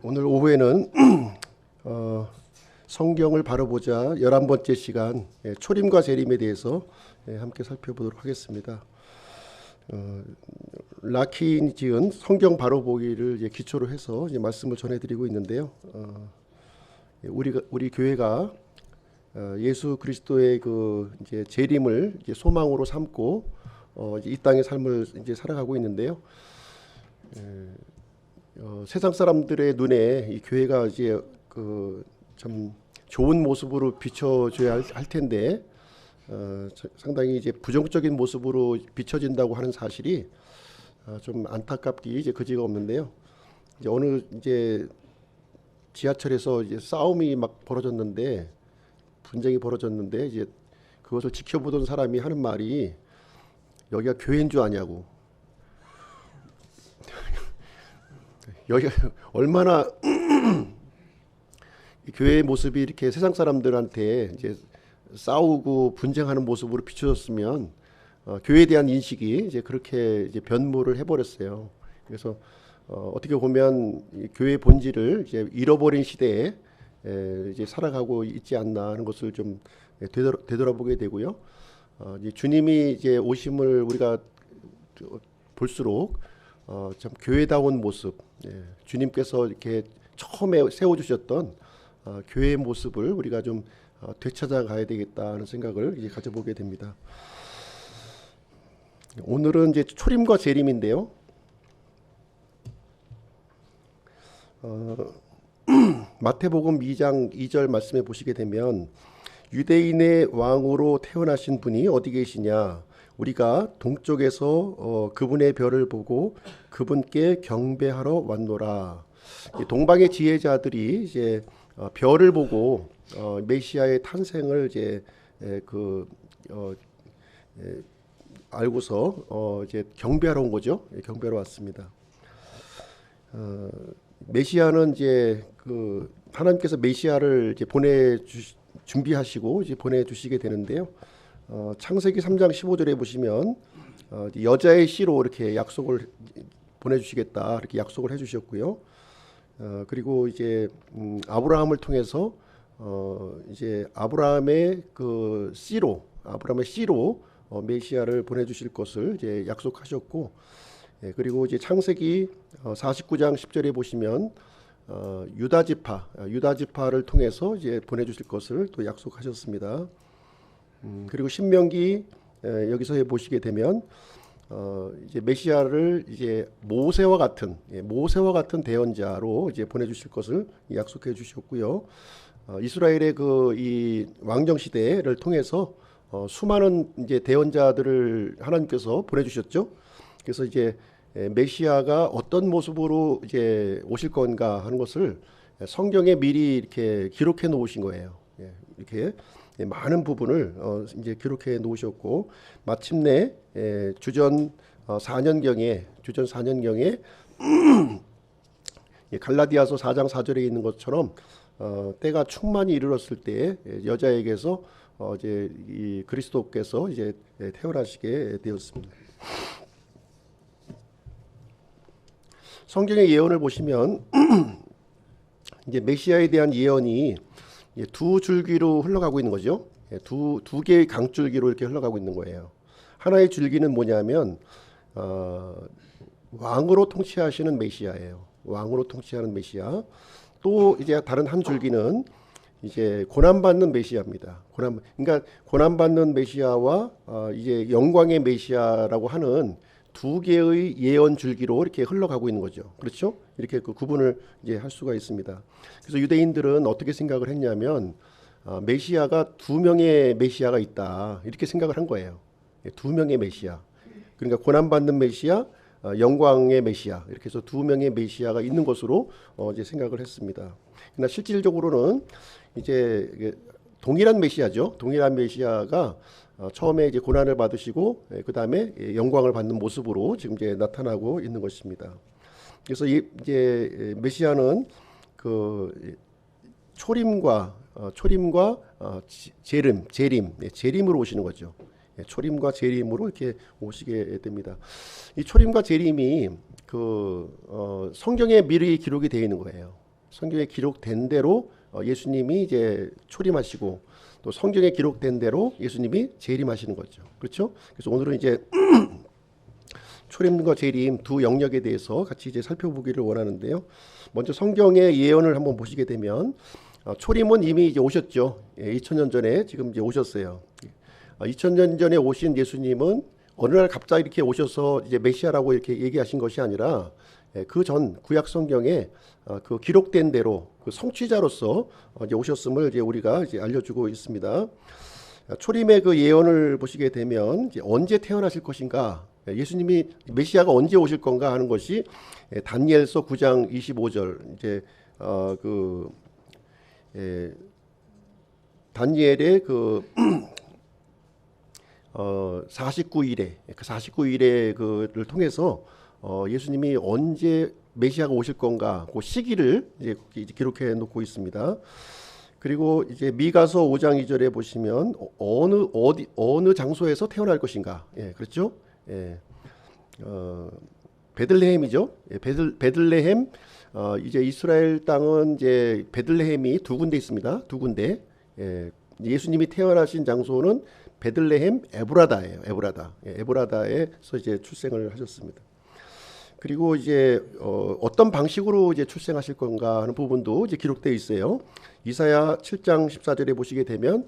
오늘 오후에는 성경을 바로 보자 11번째 시간 초림과 재림에 대해서 함께 살펴보도록 하겠습니다. 라킨이 지은 성경 바로 보기를 기초로 해서 말씀을 전해드리고 있는데요. 우리 교회가 예수 그리스도의 그 이제 재림을 소망으로 삼고 이 땅의 삶을 살아가고 있는데요. 세상 사람들의 눈에 이 교회가 이제 그 참 좋은 모습으로 비춰줘야 할 텐데 상당히 이제 부정적인 모습으로 비춰진다고 하는 사실이 좀 안타깝기 그지가 없는데요. 이제 어느 이제 지하철에서 이제 싸움이 막 벌어졌는데 분쟁이 벌어졌는데 이제 그것을 지켜보던 사람이 하는 말이 여기가 교회인 줄 아냐고. 여기가 얼마나 교회의 모습이 이렇게 세상 사람들한테 이제 싸우고 분쟁하는 모습으로 비춰졌으면 교회에 대한 인식이 이제 그렇게 이제 변모를 해버렸어요. 그래서 어떻게 보면 이 교회의 본질을 이제 잃어버린 시대에 이제 살아가고 있지 않나 하는 것을 좀 되돌아보게 되고요. 이제 주님이 이제 오심을 우리가 볼수록 참 교회다운 모습, 주님께서 이렇게 처음에 세워주셨던 교회의 모습을 우리가 좀 되찾아 가야 되겠다는 생각을 이제 가져보게 됩니다. 오늘은 이제 초림과 재림인데요. 마태복음 2장 2절 말씀에 보시게 되면 유대인의 왕으로 태어나신 분이 어디 계시냐? 우리가 동쪽에서 그분의 별을 보고 그분께 경배하러 왔노라. 동방의 지혜자들이 이제 별을 보고 메시아의 탄생을 이제 알고서 이제 경배하러 온 거죠. 경배하러 왔습니다. 메시아는 이제 그 하나님께서 메시아를 이제 준비하시고 이제 보내주시게 되는데요. 창세기 3장 15절에 보시면 여자의 씨로 이렇게 약속을 보내주시겠다 이렇게 약속을 해주셨고요. 그리고 이제 아브라함을 통해서 이제 아브라함의 씨로 메시아를 보내주실 것을 이제 약속하셨고, 그리고 이제 창세기 49장 10절에 보시면 유다 지파를 통해서 이제 보내주실 것을 또 약속하셨습니다. 그리고 신명기 여기서 보시게 되면 이제 메시아를 이제 모세와 같은 대언자로 이제 보내주실 것을 약속해 주셨고요. 이스라엘의 이 왕정 시대를 통해서 수많은 이제 대언자들을 하나님께서 보내주셨죠. 그래서 이제 메시아가 어떤 모습으로 이제 오실 건가 하는 것을 성경에 미리 이렇게 기록해 놓으신 거예요. 이렇게 많은 부분을 이제 기록해 놓으셨고 마침내 주전 4년경에 갈라디아서 4장 4절에 있는 것처럼 때가 충만히 이르렀을 때 여자에게서 이제 이 그리스도께서 이제 태어나시게 되었습니다. 성경의 예언을 보시면 이제 메시아에 대한 예언이 두 줄기로 흘러가고 있는 거죠. 두 개의 강줄기로 이렇게 흘러가고 있는 거예요. 하나의 줄기는 뭐냐면 왕으로 통치하시는 메시아예요. 왕으로 통치하는 메시아. 또 이제 다른 한 줄기는 이제 고난받는 메시아입니다. 그러니까 고난받는 메시아와 이제 영광의 메시아라고 하는 두 개의 예언 줄기로 이렇게 흘러가고 있는 거죠. 그렇죠? 이렇게 그 구분을 이제 할 수가 있습니다. 그래서 유대인들은 어떻게 생각을 했냐면 메시아가 두 명의 메시아가 있다 이렇게 생각을 한 거예요. 두 명의 메시아. 그러니까 고난받는 메시아, 영광의 메시아 이렇게 해서 두 명의 메시아가 있는 것으로 이제 생각을 했습니다. 그러나 실질적으로는 이제 동일한 메시아죠. 동일한 메시아가 처음에 이제 고난을 받으시고 그 다음에 영광을 받는 모습으로 지금 이제 나타나고 있는 것입니다. 그래서 이제 메시아는 그 초림과 재림으로 오시는 거죠. 초림과 재림으로 이렇게 오시게 됩니다. 이 초림과 재림이 성경에 미리 기록이 되어 있는 거예요. 성경에 기록된 대로 예수님이 이제 초림하시고 또 성경에 기록된 대로 예수님이 재림하시는 거죠. 그렇죠? 그래서 오늘은 이제 초림과 재림 두 영역에 대해서 같이 이제 살펴보기를 원하는데요. 먼저 성경의 예언을 한번 보시게 되면 초림은 이미 이제 오셨죠. 2000년 전에 지금 이제 오셨어요. 2000년 전에 오신 예수님은 어느 날 갑자기 이렇게 오셔서 이제 메시아라고 이렇게 얘기하신 것이 아니라 그 전 구약 성경에 그 기록된 대로 그 성취자로서 이제 오셨음을 이제 우리가 이제 알려주고 있습니다. 초림의 그 예언을 보시게 되면 이제 언제 태어나실 것인가, 예수님이 메시아가 언제 오실 건가 하는 것이 다니엘서 9장 25절 이제 다니엘의 49일에 그 49일에 그를 통해서 예수님이 언제 메시아가 오실 건가 그 시기를 이제 기록해 놓고 있습니다. 그리고 이제 미가서 5장 2절에 보시면 어느 장소에서 태어날 것인가, 그렇죠? 베들레헴이죠. 베들레헴. 이제 이스라엘 땅은 이제 베들레헴이 두 군데 있습니다. 두 군데. 예수님이 태어나신 장소는 베들레헴 에브라다예요. 에브라다에서 이제 출생을 하셨습니다. 그리고 이제 어떤 방식으로 이제 출생하실 건가 하는 부분도 이제 기록되어 있어요. 이사야 7장 14절에 보시게 되면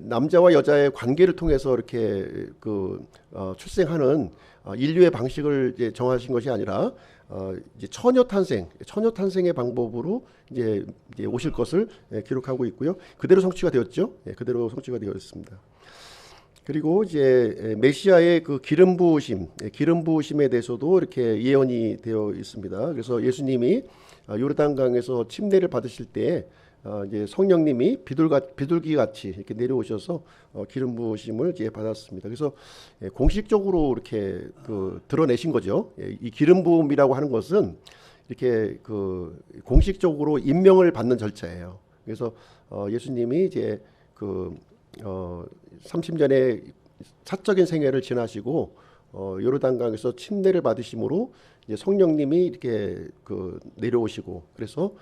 남자와 여자의 관계를 통해서 이렇게 출생하는 인류의 방식을 이제 정하신 것이 아니라 이제 처녀 탄생의 방법으로 이제 오실 것을 기록하고 있고요. 그대로 성취가 되었죠. 그대로 성취가 되었습니다. 그리고 이제 메시아의 그 기름 부으심에 대해서도 이렇게 예언이 되어 있습니다. 그래서 예수님이 요르단강에서 침례를 받으실 때 이제 성령님이 비둘기 같이 이렇게 내려오셔서 기름 부으심을 이제 받았습니다. 그래서 공식적으로 이렇게 드러내신 거죠. 이 기름 부음이라고 하는 것은 이렇게 공식적으로 임명을 받는 절차예요. 그래서 예수님이 이제 30년의 사적인 생애를 지나시고 요르단강에서 침례를 받으심으로 이제 성령님이 이렇게 내려오시고 그래서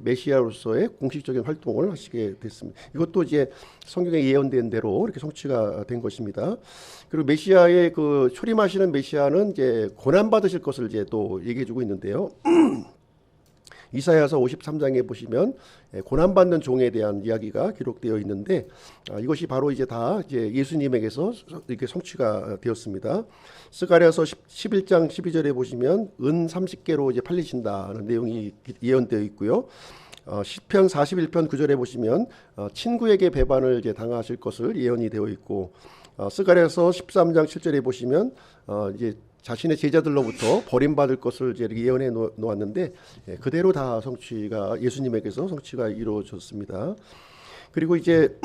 메시아로서의 공식적인 활동을 하시게 됐습니다. 이것도 이제 성경에 예언된 대로 이렇게 성취가 된 것입니다. 그리고 메시아의 초림하시는 메시아는 이제 고난 받으실 것을 이제 또 얘기해주고 있는데요. 이사야서 53장에 보시면 고난받는 종에 대한 이야기가 기록되어 있는데 이것이 바로 이제 다 이제 예수님에게서 이렇게 성취가 되었습니다. 스가랴서 11장 12절에 보시면 은 30개로 이제 팔리신다는 내용이 예언되어 있고요. 시편 41편 9절에 보시면 친구에게 배반을 이제 당하실 것을 예언이 되어 있고 스가랴서 13장 7절에 보시면 이제 자신의 제자들로부터 버림받을 것을 이제 예언해 놓았는데 그대로 다 예수님에게서 성취가 이루어졌습니다. 그리고 이제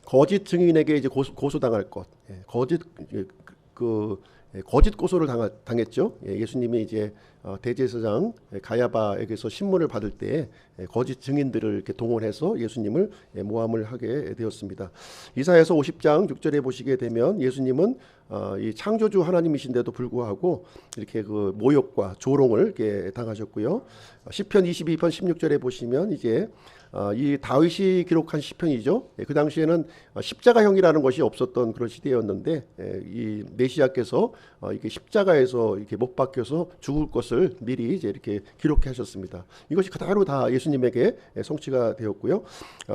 거짓 증인에게 이제 고소당할 것, 거짓 고소를 당했죠. 예수님이 이제 대제사장 가야바에게서 신문을 받을 때 거짓 증인들을 이렇게 동원해서 예수님을 모함을 하게 되었습니다. 이사야서 50장 6절에 보시게 되면 예수님은 이 창조주 하나님이신데도 불구하고 이렇게 모욕과 조롱을 이렇게 당하셨고요. 시편 22편 16절에 보시면 이제 이 다윗이 기록한 시편이죠. 그 당시에는 십자가형이라는 것이 없었던 그런 시대였는데 이 메시아께서 이렇게 십자가에서 이렇게 못 박혀서 죽을 것을 미리 이제 이렇게 기록하셨습니다. 이것이 그대로 다 예수님에게 성취가 되었고요.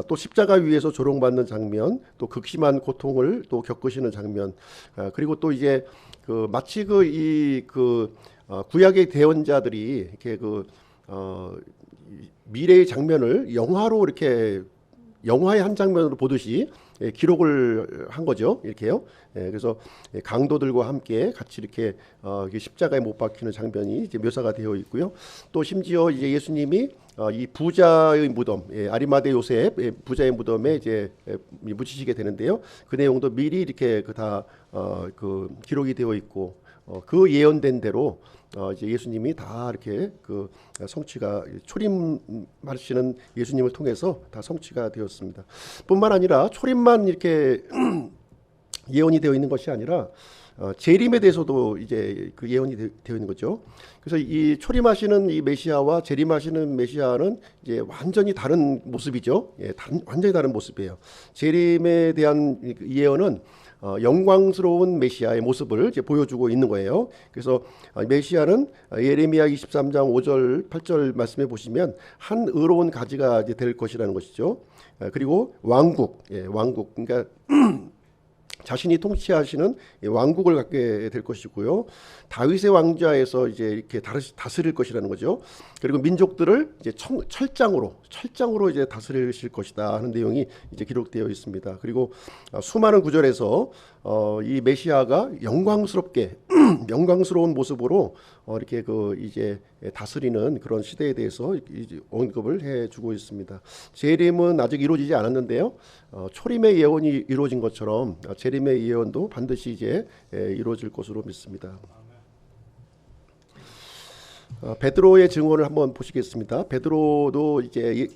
또 십자가 위에서 조롱받는 장면, 또 극심한 고통을 또 겪으시는 장면, 그리고 또 이제 마치 구약의 대언자들이 이렇게 미래의 장면을 영화로 이렇게 영화의 한 장면으로 보듯이 기록을 한 거죠. 이렇게요. 그래서 강도들과 함께 같이 이렇게 십자가에 못 박히는 장면이 이제 묘사가 되어 있고요. 또 심지어 이제 예수님이 이 부자의 무덤, 아리마대 요셉 부자의 무덤에 이제 묻히시게 되는데요. 그 내용도 미리 이렇게 다 기록이 되어 있고 그 예언된 대로 이제 예수님이 다 이렇게 성취가 초림하시는 예수님을 통해서 다 성취가 되었습니다. 뿐만 아니라 초림만 이렇게 예언이 되어 있는 것이 아니라 재림에 대해서도 이제 그 예언이 되어 있는 거죠. 그래서 이 초림하시는 이 메시아와 재림하시는 메시아는 이제 완전히 다른 모습이죠. 예, 완전히 다른 모습이에요. 재림에 대한 예언은 영광스러운 메시아의 모습을 이제 보여주고 있는 거예요. 그래서 메시아는 예레미야 23장 5절 8절 말씀해 보시면 한 의로운 가지가 이제 될 것이라는 것이죠. 그리고 왕국, 왕국, 그러니까 자신이 통치하시는 왕국을 갖게 될 것이고요. 다윗의 왕좌에서 이제 이렇게 다스릴 것이라는 거죠. 그리고 민족들을 이제 철장으로 이제 다스리실 것이다 하는 내용이 이제 기록되어 있습니다. 그리고 수많은 구절에서 이 메시아가 영광스럽게 영광스러운 모습으로 이렇게 그 이제 다스리는 그런 시대에 대해서 언급을 해주고 있습니다. 재림은 아직 이루어지지 않았는데요. 초림의 예언이 이루어진 것처럼 재림의 예언도 반드시 이제 이루어질 것으로 믿습니다. 베드로의 증언을 한번 보시겠습니다. 베드로도 이제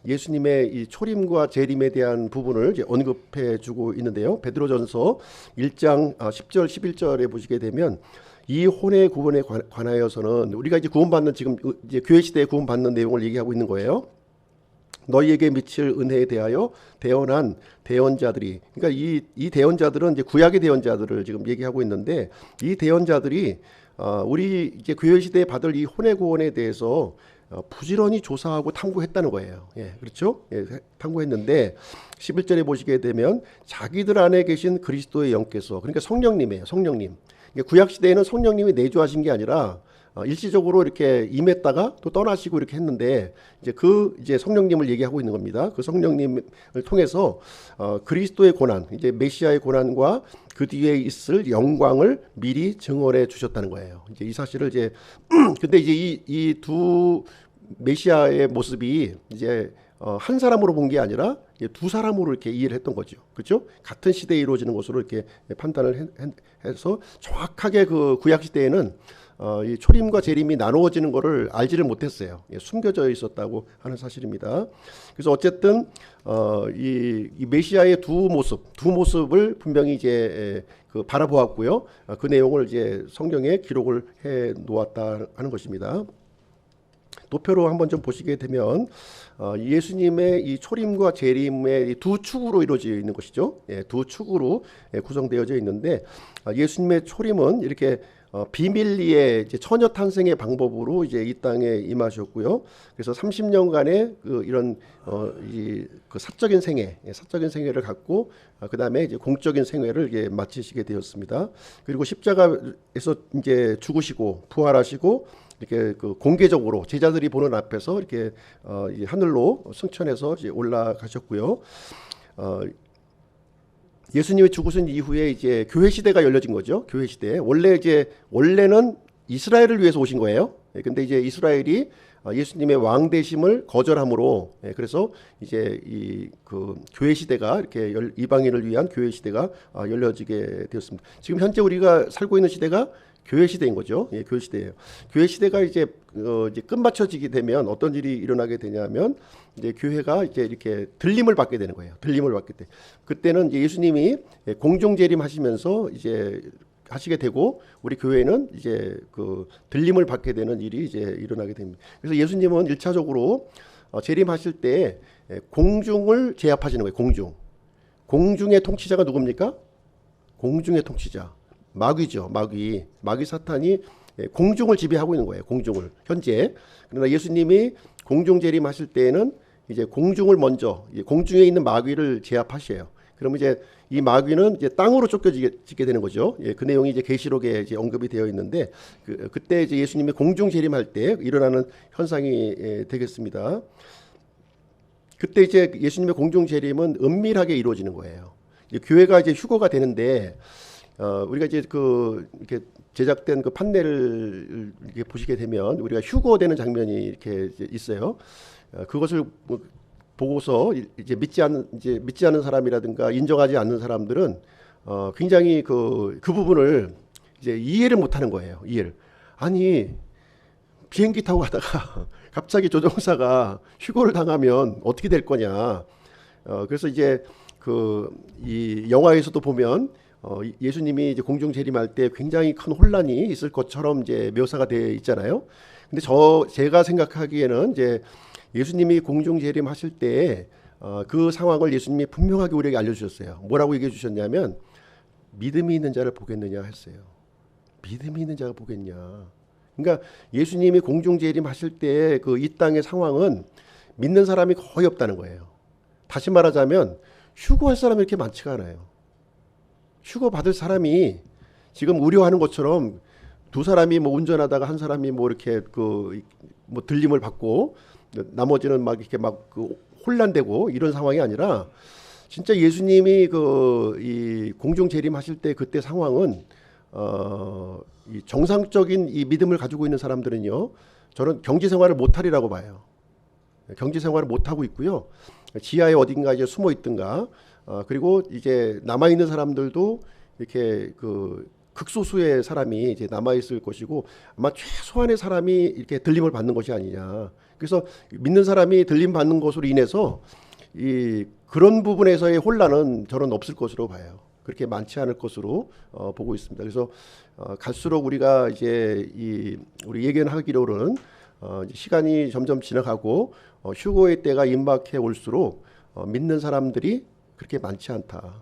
예수님의 이 초림과 재림에 대한 부분을 이제 언급해주고 있는데요. 베드로전서 1장 10절 11절에 보시게 되면 이 혼의 구원에 관하여서는 우리가 이제 구원받는 지금 이제 교회 시대에 구원받는 내용을 얘기하고 있는 거예요. 너희에게 미칠 은혜에 대하여 대언한 대언자들이, 그러니까 이 대언자들은 이제 구약의 대언자들을 지금 얘기하고 있는데, 이 대언자들이 우리 이제 교회 시대에 받을 이 혼의 구원에 대해서 부지런히 조사하고 탐구했다는 거예요. 예, 그렇죠? 예, 탐구했는데 11절에 보시게 되면 자기들 안에 계신 그리스도의 영께서, 그러니까 성령님이에요. 성령님. 구약 시대에는 성령님이 내주하신 게 아니라 일시적으로 이렇게 임했다가 또 떠나시고 이렇게 했는데, 이제 성령님을 얘기하고 있는 겁니다. 그 성령님을 통해서 그리스도의 고난, 이제 메시아의 고난과 그 뒤에 있을 영광을 미리 증언해 주셨다는 거예요. 이제 이 사실을 이제 근데 이제 이 두 메시아의 모습이 이제 한 사람으로 본 게 아니라 두 사람으로 이렇게 이해를 했던 거죠. 그렇죠? 같은 시대에 이루어지는 것으로 이렇게 판단을 해서 정확하게 그 구약 시대에는 이 초림과 재림이 나누어지는 것을 알지를 못했어요. 숨겨져 있었다고 하는 사실입니다. 그래서 어쨌든 이 메시아의 두 모습을 분명히 이제 바라보았고요. 그 내용을 이제 성경에 기록을 해 놓았다 하는 것입니다. 도표로 한번 좀 보시게 되면 예수님의 이 초림과 재림의 두 축으로 이루어져 있는 것이죠. 두 축으로 구성되어져 있는데, 예수님의 초림은 이렇게 비밀리에 이제 처녀 탄생의 방법으로 이제 이 땅에 임하셨고요. 그래서 30년간의 이런 그 사적인 생애를 갖고 그 다음에 이제 공적인 생애를 이제 마치시게 되었습니다. 그리고 십자가에서 이제 죽으시고 부활하시고 이렇게 그 공개적으로 제자들이 보는 앞에서 이렇게 하늘로 승천해서 이제 올라가셨고요. 예수님이 죽으신 이후에 이제 교회 시대가 열려진 거죠. 교회 시대. 원래는 이스라엘을 위해서 오신 거예요. 근데 이제 이스라엘이 예수님의 왕 되심을 거절함으로, 그래서 이제 그 교회 시대가 이렇게 이방인을 위한 교회 시대가 열려지게 되었습니다. 지금 현재 우리가 살고 있는 시대가 교회 시대인 거죠. 예, 교회 시대예요. 교회 시대가 이제 끝마쳐지게 되면 어떤 일이 일어나게 되냐면, 이제 교회가 이제 이렇게 들림을 받게 되는 거예요. 들림을 받게 돼. 그때는 이제 예수님이 공중 재림하시면서 이제 하시게 되고, 우리 교회는 이제 그 들림을 받게 되는 일이 이제 일어나게 됩니다. 그래서 예수님은 1차적으로 재림하실 때 공중을 제압하시는 거예요. 공중의 통치자가 누굽니까? 공중의 통치자. 마귀죠. 마귀 사탄이 공중을 지배하고 있는 거예요. 공중을 현재. 그러나 예수님이 공중 재림하실 때에는 이제 공중을 먼저, 공중에 있는 마귀를 제압하셔요. 그러면 이제 이 마귀는 이제 땅으로 쫓겨지게 되는 거죠. 예, 그 내용이 이제 계시록에 이제 언급이 되어 있는데, 그때 이제 예수님이 공중 재림할 때 일어나는 현상이 되겠습니다. 그때 이제 예수님의 공중 재림은 은밀하게 이루어지는 거예요. 교회가 이제 휴거가 되는데, 우리가 이제 이렇게 제작된 그 판넬을 이렇게 보시게 되면 우리가 휴거되는 장면이 이렇게 있어요. 그것을 보고서 이제 믿지 않는 사람이라든가 인정하지 않는 사람들은 굉장히 그 부분을 이제 이해를 못하는 거예요. 아니, 비행기 타고 가다가 갑자기 조종사가 휴거를 당하면 어떻게 될 거냐. 그래서 이제 이 영화에서도 보면 예수님이 이제 공중 재림할 때 굉장히 큰 혼란이 있을 것처럼 이제 묘사가 되어 있잖아요. 근데 제가 생각하기에는 이제 예수님이 공중 재림하실 때 그 상황을 예수님이 분명하게 우리에게 알려주셨어요. 뭐라고 얘기해 주셨냐면 믿음이 있는 자를 보겠느냐 했어요. 믿음이 있는 자가 보겠냐. 그러니까 예수님이 공중 재림하실 때 그 이 땅의 상황은 믿는 사람이 거의 없다는 거예요. 다시 말하자면 휴거할 사람이 이렇게 많지가 않아요. 휴거 받을 사람이 지금 우려하는 것처럼 두 사람이 뭐 운전하다가 한 사람이 뭐 이렇게 뭐 들림을 받고 나머지는 막 이렇게 막 혼란되고 이런 상황이 아니라 진짜 예수님이 이 공중 재림하실 때 그때 상황은 이 정상적인 이 믿음을 가지고 있는 사람들은요, 저는 경제 생활을 못하리라고 봐요. 경제 생활을 못하고 있고요. 지하에 어딘가 이제 숨어 있든가, 그리고 이제 남아 있는 사람들도 이렇게 극소수의 사람이 이제 남아 있을 것이고, 아마 최소한의 사람이 이렇게 들림을 받는 것이 아니냐. 그래서 믿는 사람이 들림 받는 것으로 인해서 그런 부분에서의 혼란은 저는 없을 것으로 봐요. 그렇게 많지 않을 것으로 보고 있습니다. 그래서 갈수록 우리가 이제 우리 예견하기로는 시간이 점점 지나가고 휴거의 때가 임박해 올수록 믿는 사람들이 그렇게 많지 않다.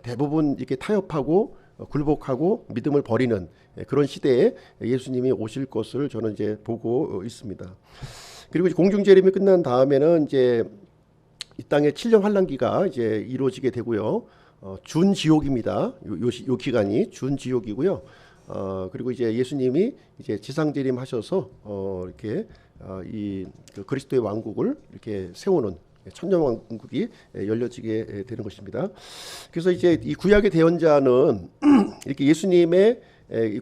대부분 이렇게 타협하고 굴복하고 믿음을 버리는 그런 시대에 예수님이 오실 것을 저는 이제 보고 있습니다. 그리고 공중 재림이 끝난 다음에는 이제 이 땅의 7년 환란기가 이제 이루어지게 되고요. 준지옥입니다. 요 기간이 준지옥이고요. 그리고 이제 예수님이 이제 지상 재림하셔서 이렇게 그리스도의 왕국을 이렇게 세우는 천년왕국이 열려지게 되는 것입니다. 그래서 이제 이 구약의 대언자는 이렇게 예수님의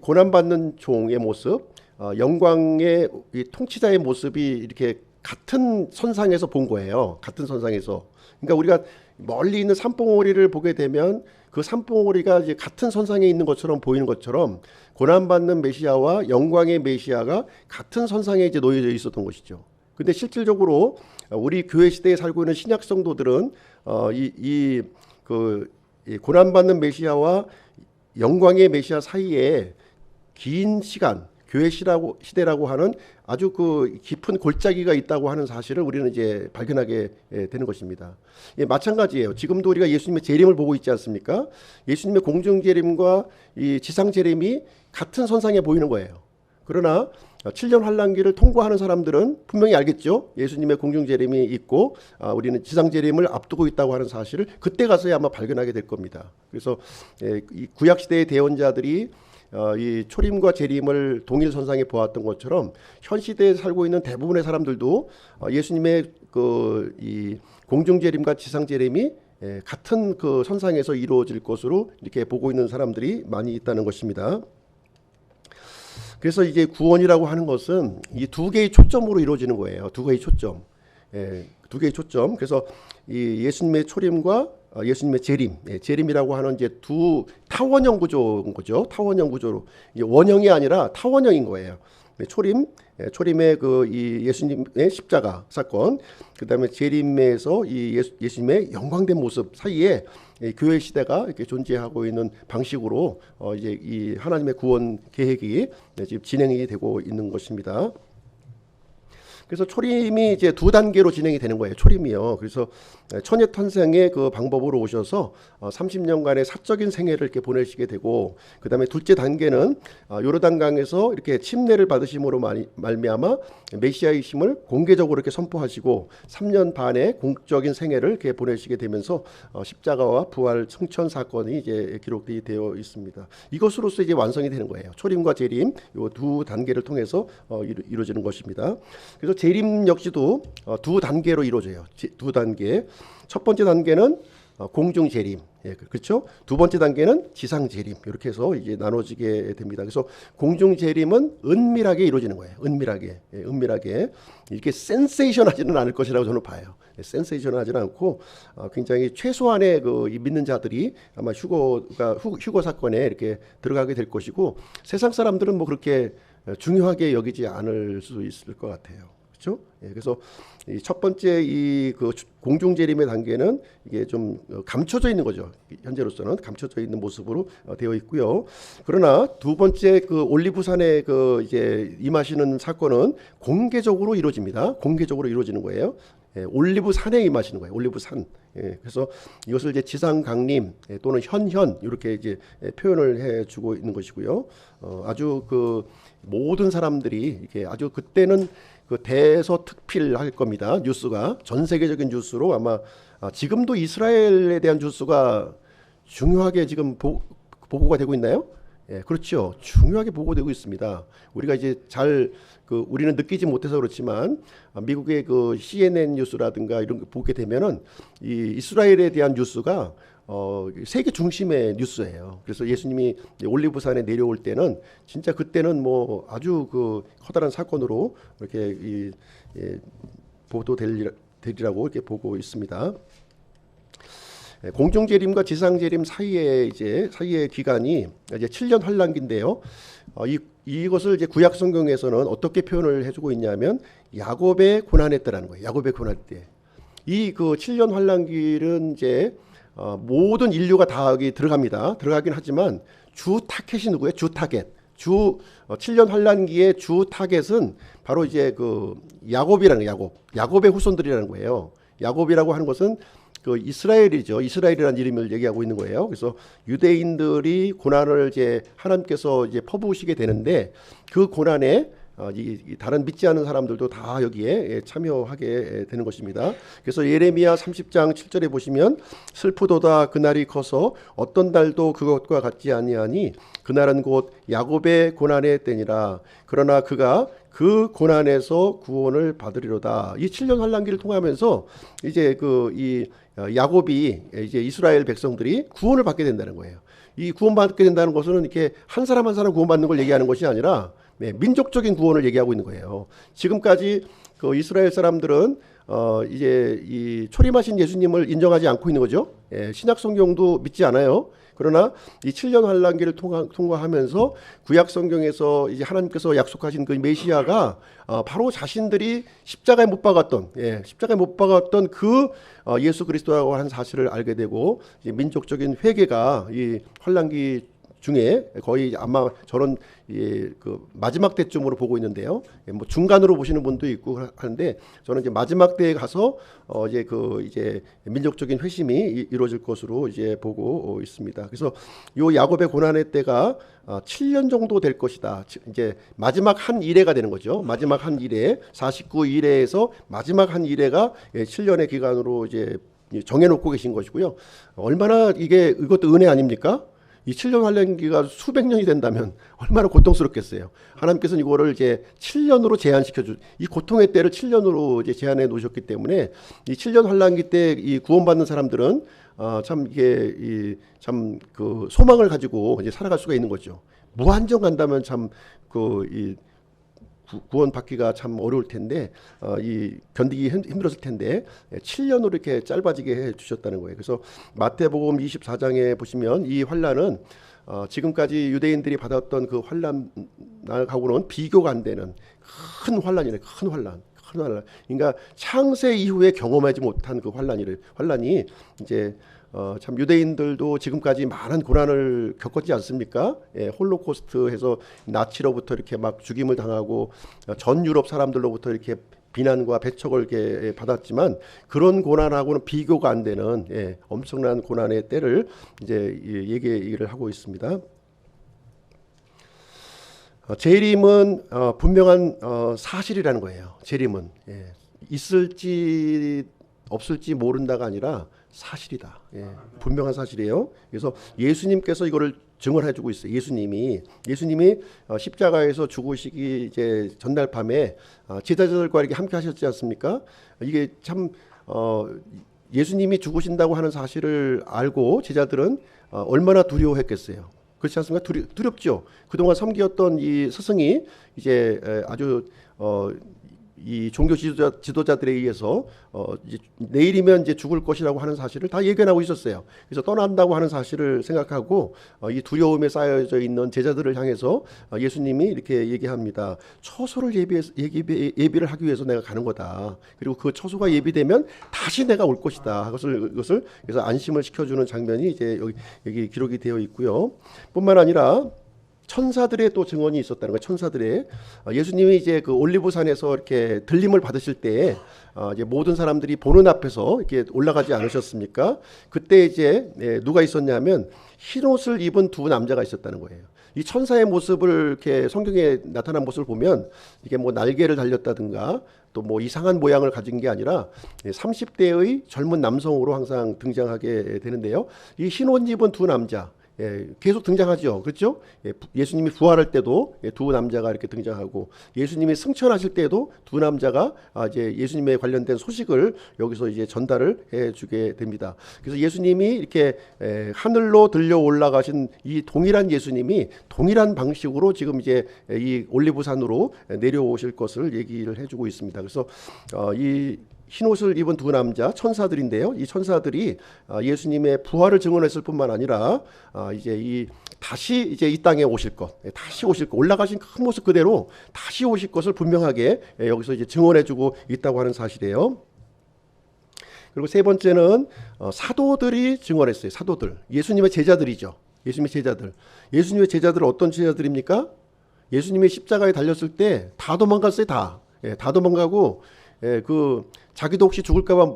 고난받는 종의 모습, 영광의 이 통치자의 모습이 이렇게 같은 선상에서 본 거예요. 같은 선상에서. 그러니까 우리가 멀리 있는 산봉우리를 보게 되면 그 산봉우리가 이제 같은 선상에 있는 것처럼 보이는 것처럼 고난받는 메시아와 영광의 메시아가 같은 선상에 이제 놓여져 있었던 것이죠. 근데 실질적으로 우리 교회 시대에 살고 있는 신약 성도들은 이 고난받는 메시아와 영광의 메시아 사이에 긴 시간, 교회 시대라고 하는 아주 깊은 골짜기가 있다고 하는 사실을 우리는 이제 발견하게 되는 것입니다. 마찬가지예요. 지금도 우리가 예수님의 재림을 보고 있지 않습니까? 예수님의 공중 재림과 이 지상 재림이 같은 선상에 보이는 거예요. 그러나 7년 환란기를 통과하는 사람들은 분명히 알겠죠. 예수님의 공중 재림이 있고 우리는 지상 재림을 앞두고 있다고 하는 사실을 그때 가서야 아마 발견하게 될 겁니다. 그래서 이 구약 시대의 대언자들이 이 초림과 재림을 동일 선상에 보았던 것처럼 현 시대에 살고 있는 대부분의 사람들도 예수님의 이 공중 재림과 지상 재림이 같은 선상에서 이루어질 것으로 이렇게 보고 있는 사람들이 많이 있다는 것입니다. 그래서 이제 구원이라고 하는 것은 이 두 개의 초점으로 이루어지는 거예요. 두 개의 초점. 두 개의 초점. 그래서 이 예수님의 초림과 예수님의 재림, 재림이라고 하는 이제 두 타원형 구조인 거죠. 타원형 구조로 이게 원형이 아니라 타원형인 거예요. 초림의 이 예수님의 십자가 사건, 그다음에 재림에서 이 예수님의 영광된 모습 사이에 교회 시대가 이렇게 존재하고 있는 방식으로 이제 이 하나님의 구원 계획이 지금 진행이 되고 있는 것입니다. 그래서 초림이 이제 두 단계로 진행이 되는 거예요. 초림이요. 그래서 처녀 탄생의 그 방법으로 오셔서 30년간의 사적인 생애를 이렇게 보내시게 되고, 그 다음에 둘째 단계는 요르단강에서 이렇게 침례를 받으심으로 말미암아 메시아이심을 공개적으로 이렇게 선포하시고 3년 반의 공적인 생애를 이렇게 보내시게 되면서 십자가와 부활 승천 사건이 이제 기록되어 되어 있습니다. 이것으로서 이제 완성이 되는 거예요. 초림과 재림 이 두 단계를 통해서 이루어지는 것입니다. 그래서 재림 역시도 두 단계로 이루어져요. 두 단계. 첫 번째 단계는 공중 재림, 그렇죠? 두 번째 단계는 지상 재림. 이렇게 해서 이제 나눠지게 됩니다. 그래서 공중 재림은 은밀하게 이루어지는 거예요. 은밀하게 이렇게 센세이션하지는 않을 것이라고 저는 봐요. 센세이션하지는 않고 굉장히 최소한의 이 믿는 자들이 아마 휴거 사건에 이렇게 들어가게 될 것이고, 세상 사람들은 뭐 그렇게 중요하게 여기지 않을 수 있을 것 같아요. 그렇죠? 예, 그래서 이 첫 번째 이 그 공중 재림의 단계는 이게 좀 감춰져 있는 거죠. 현재로서는 감춰져 있는 모습으로 되어 있고요. 그러나 두 번째 그 올리브산에 그 이제 임하시는 사건은 공개적으로 이루어집니다. 공개적으로 이루어지는 거예요. 예, 올리브산에 임하시는 거예요. 올리브산. 예, 그래서 이것을 이제 지상 강림 또는 현현 이렇게 이제 표현을 해주고 있는 것이고요. 아주 그 모든 사람들이 이게 아주 그때는 그 대서특필할 겁니다. 뉴스가 전 세계적인 뉴스로 아마 지금도 이스라엘에 대한 뉴스가 중요하게 지금 보고가 되고 있나요? 예, 그렇죠. 중요하게 보고되고 있습니다. 우리가 이제 잘 그 우리는 느끼지 못해서 그렇지만 미국의 그 CNN 뉴스라든가 이런 거 보게 되면은 이 이스라엘에 대한 뉴스가 세계 중심의 뉴스예요. 그래서 예수님이 올리브산에 내려올 때는 진짜 그때는 뭐 아주 그 커다란 사건으로 이렇게 보도되리라고 이렇게 보고 있습니다. 공중 재림과 지상 재림 사이의 기간이 이제 7년 환란기인데요. 이것을 이제 구약 성경에서는 어떻게 표현을 해주고 있냐면 야곱의 고난의 때라는 거예요. 야곱의 고난 때. 이 그 7년 환란기는 이제 모든 인류가 다 여기 들어가긴 하지만 주 타겟이 누구예요? 주 타겟. 7년 환란기의 주 타겟은 바로 이제 그 야곱이라는 거예요. 야곱의 후손들이라는 거예요. 야곱이라고 하는 것은 그 이스라엘이죠. 이스라엘이라는 이름을 얘기하고 있는 거예요. 그래서 유대인들이 고난을 이제 하나님께서 이제 퍼부으시게 되는데 그 고난에 이 다른 믿지 않는 사람들도 다 여기에 참여하게 되는 것입니다. 그래서 예레미야 30장 7절에 보시면 슬프도다 그날이 커서 어떤 달도 그것과 같지 아니하니 그날은 곧 야곱의 고난의 때니라. 그러나 그가 그 고난에서 구원을 받으리로다. 이 7년 환란기를 통하면서 이제 이 야곱이 이제 이스라엘 백성들이 구원을 받게 된다는 거예요. 이 구원받게 된다는 것은 이렇게 한 사람 한 사람 구원받는 걸 얘기하는 것이 아니라 민족적인 구원을 얘기하고 있는 거예요. 지금까지 그 이스라엘 사람들은 이제 이 초림하신 예수님을 인정하지 않고 있는 거죠. 신약 성경도 믿지 않아요. 그러나 이 7년 환란기를 통과하면서 구약 성경에서 이제 하나님께서 약속하신 그 메시아가 바로 자신들이 십자가에 못 박았던 그 예수 그리스도라고 하는 사실을 알게 되고 이제 민족적인 회개가 이 환란기 중에 거의 아마 저는 그 마지막 때쯤으로 보고 있는데요. 뭐 중간으로 보시는 분도 있고 하는데 저는 이제 마지막 때에 가서 이제 민족적인 회심이 이루어질 것으로 이제 보고 있습니다. 그래서 요 야곱의 고난의 때가 7년 정도 될 것이다. 이제 마지막 한 이래가 되는 거죠. 마지막 한 이래 49이래에서 마지막 한 이래가 7년의 기간으로 이제 정해놓고 계신 것이고요. 얼마나 이것도 은혜 아닙니까? 이 7년 환란기가 수백 년이 된다면 얼마나 고통스럽겠어요. 하나님께서는 이거를 이제 7년으로 이 고통의 때를 7년으로 이제 제한해 놓으셨기 때문에 이 7년 환란기 때 이 구원받는 사람들은 참 이게 참 그 소망을 가지고 이제 살아갈 수가 있는 거죠. 무한정 간다면 참 구원받기가 참 어려울 텐데 견디기 힘들었을 텐데 7년으로 이렇게 짧아지게 해 주셨다는 거예요. 그래서 마태복음 24장에 보시면 이 환란은 지금까지 유대인들이 받았던 그 환란하고는 비교가 안 되는 큰 환란이래. 큰 환란. 그러니까 창세 이후에 경험하지 못한 그 환란이 이제 참 유대인들도 지금까지 많은 고난을 겪었지 않습니까? 홀로코스트해서 나치로부터 이렇게 막 죽임을 당하고 전 유럽 사람들로부터 이렇게 비난과 배척을 이렇게 받았지만 그런 고난하고는 비교가 안 되는 엄청난 고난의 때를 이제 얘기를 하고 있습니다. 재림은 분명한 사실이라는 거예요. 재림은 있을지 없을지 모른다가 아니라 사실이다. 분명한 사실이에요. 그래서 예수님께서 이거를 증언해주고 있어요. 예수님이 십자가에서 죽으시기 이제 전날 밤에 제자들과 이렇게 함께 하셨지 않습니까? 이게 참 예수님이 죽으신다고 하는 사실을 알고 제자들은 얼마나 두려워했겠어요. 그렇지 않습니까? 두렵죠. 그동안 섬기었던 이 스승이 이제 아주 이 종교 지도자들에 의해서 이제 내일이면 이제 죽을 것이라고 하는 사실을 다 예견하고 있었어요. 그래서 떠난다고 하는 사실을 생각하고 이 두려움에 쌓여져 있는 제자들을 향해서 예수님이 이렇게 얘기합니다. 처소를 예비를 하기 위해서 내가 가는 거다. 그리고 그 처소가 예비되면 다시 내가 올 것이다. 그것을 그래서 안심을 시켜주는 장면이 이제 여기 기록이 되어 있고요. 뿐만 아니라 천사들의 또 증언이 있었다는 거예요. 천사들의 예수님이 이제 그 올리브산에서 이렇게 들림을 받으실 때 이제 모든 사람들이 보는 앞에서 이렇게 올라가지 않으셨습니까? 그때 이제 누가 있었냐면 흰 옷을 입은 두 남자가 있었다는 거예요. 이 천사의 모습을 이렇게 성경에 나타난 모습을 보면 이게 뭐 날개를 달렸다든가 또 뭐 이상한 모양을 가진 게 아니라 30대의 젊은 남성으로 항상 등장하게 되는데요. 이 흰 옷 입은 두 남자. 계속 등장하죠. 그렇죠? 예수님이 부활할 때도 두 남자가 이렇게 등장하고 예수님이 승천하실 때도 두 남자가 이제 예수님에 관련된 소식을 여기서 이제 전달을 해 주게 됩니다. 그래서 예수님이 이렇게 하늘로 들려 올라가신 이 동일한 예수님이 동일한 방식으로 지금 이제 이 올리브산으로 내려오실 것을 얘기를 해주고 있습니다. 그래서 이 흰옷을 입은 두 남자 천사들인데요. 이 천사들이 예수님의 부활을 증언했을 뿐만 아니라 이제 다시 이제 이 땅에 오실 것, 다시 오실 것, 올라가신 큰 모습 그대로 다시 오실 것을 분명하게 여기서 이제 증언해주고 있다고 하는 사실이에요. 그리고 세 번째는 사도들이 증언했어요. 사도들, 예수님의 제자들이죠. 예수님의 제자들. 예수님의 제자들은 어떤 제자들입니까? 예수님이 십자가에 달렸을 때 다 도망갔어요. 다 도망가고 자기도 혹시 죽을까봐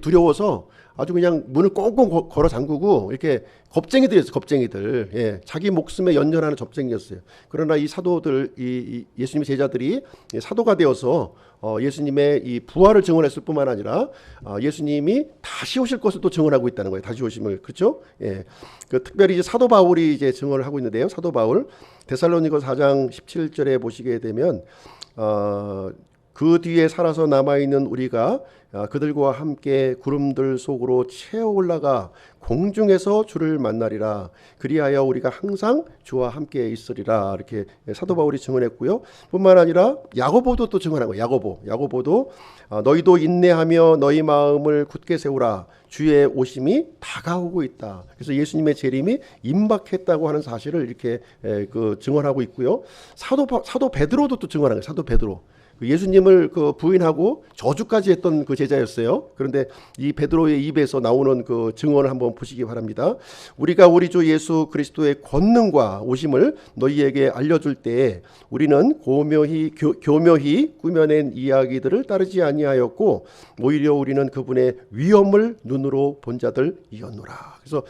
두려워서 아주 그냥 문을 꽁꽁 걸어 잠그고 이렇게 겁쟁이들이었어요. 겁쟁이들. 자기 목숨에 연연하는 겁쟁이였어요. 그러나 이 사도들, 이 예수님의 제자들이 사도가 되어서 예수님의 이 부활을 증언했을 뿐만 아니라 예수님이 다시 오실 것을 또 증언하고 있다는 거예요. 다시 오심을. 그렇죠? 특별히 이제 사도 바울이 이제 증언을 하고 있는데요. 사도 바울 데살로니가 4장 17절에 보시게 되면 그 뒤에 살아서 남아있는 우리가 그들과 함께 구름들 속으로 채어 올라가 공중에서 주를 만나리라. 그리하여 우리가 항상 주와 함께 있으리라. 이렇게 사도 바울이 증언했고요. 뿐만 아니라 야고보도 또 증언한 거예요. 야고보도 너희도 인내하며 너희 마음을 굳게 세우라. 주의 오심이 다가오고 있다. 그래서 예수님의 재림이 임박했다고 하는 사실을 이렇게 증언하고 있고요. 사도 베드로도 또 증언한 거예요. 사도 베드로. 예수님을 부인하고 저주까지 했던 그 제자였어요. 그런데 이 베드로의 입에서 나오는 그 증언을 한번 보시기 바랍니다. 우리가 우리 주 예수 그리스도의 권능과 오심을 너희에게 알려줄 때 우리는 교묘히 꾸며낸 이야기들을 따르지 아니하였고 오히려 우리는 그분의 위엄을 눈으로 본 자들이었노라. 그래서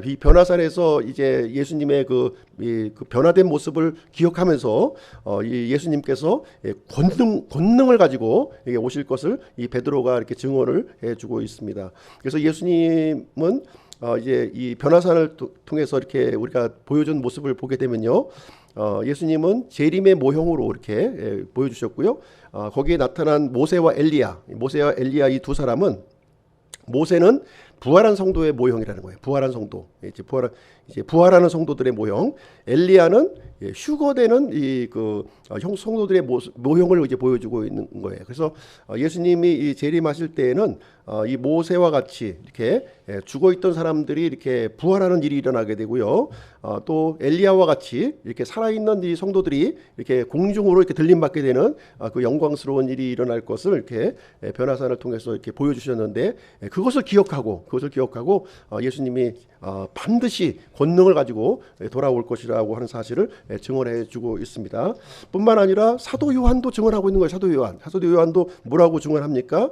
이 변화산에서 이제 예수님의 그 변화된 모습을 기억하면서 이 예수님께서 권능을 가지고 오실 것을 이 베드로가 이렇게 증언을 해주고 있습니다. 그래서 예수님은 이제 이 변화산을 통해서 이렇게 우리가 보여준 모습을 보게 되면요, 예수님은 재림의 모형으로 이렇게 보여주셨고요. 거기에 나타난 모세와 엘리야 이 두 사람은 모세는 부활한 성도의 모형이라는 거예요. 부활한 성도, 부활하는 성도들의 모형. 엘리야는 휴거되는 성도들의 모형을 이제 보여주고 있는 거예요. 그래서 예수님이 이 재림하실 때에는 이 모세와 같이 이렇게 죽어 있던 사람들이 이렇게 부활하는 일이 일어나게 되고요. 또 엘리야와 같이 이렇게 살아있는 이 성도들이 이렇게 공중으로 이렇게 들림받게 되는 그 영광스러운 일이 일어날 것을 이렇게 변화산을 통해서 이렇게 보여주셨는데 그것을 기억하고 예수님이 반드시 권능을 가지고 돌아올 것이라고 하는 사실을 증언해주고 있습니다. 뿐만 아니라 사도 요한도 증언하고 있는 거예요. 사도 요한도 뭐라고 증언합니까?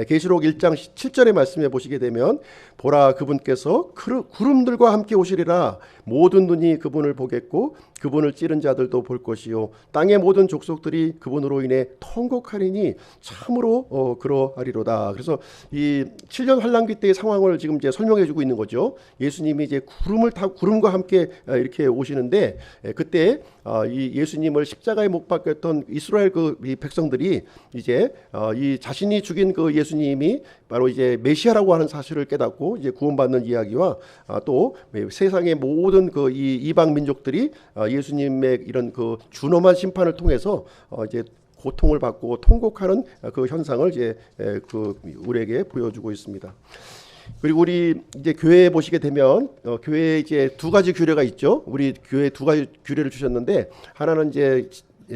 계시록 1장 7절의 말씀에 보시게 되면 보라 그분께서 구름들과 함께 오시리라. 모든 눈이 그분을 보겠고 그분을 찌른 자들도 볼 것이요 땅의 모든 족속들이 그분으로 인해 통곡하리니 참으로 그러하리로다. 그래서 이 7년 환란기 때의 상황을 지금 이제 설명해주고 있는 거죠. 예수님이 이제 구름과 함께 이렇게 오시는데 그때 이 예수님을 십자가에 못 박혔던 이스라엘 이 백성들이 이제 이 자신이 죽인 그 예수님이 바로 이제 메시아라고 하는 사실을 깨닫고 이제 구원받는 이야기와 또 세상의 모든 그 이 이방 민족들이 예수님의 이런 그 준엄한 심판을 통해서 이제 고통을 받고 통곡하는 그 현상을 이제 그 우리에게 보여주고 있습니다. 그리고 우리 이제 교회에 보시게 되면 교회에 이제 두 가지 규례가 있죠. 우리 교회 두 가지 규례를 주셨는데 하나는 이제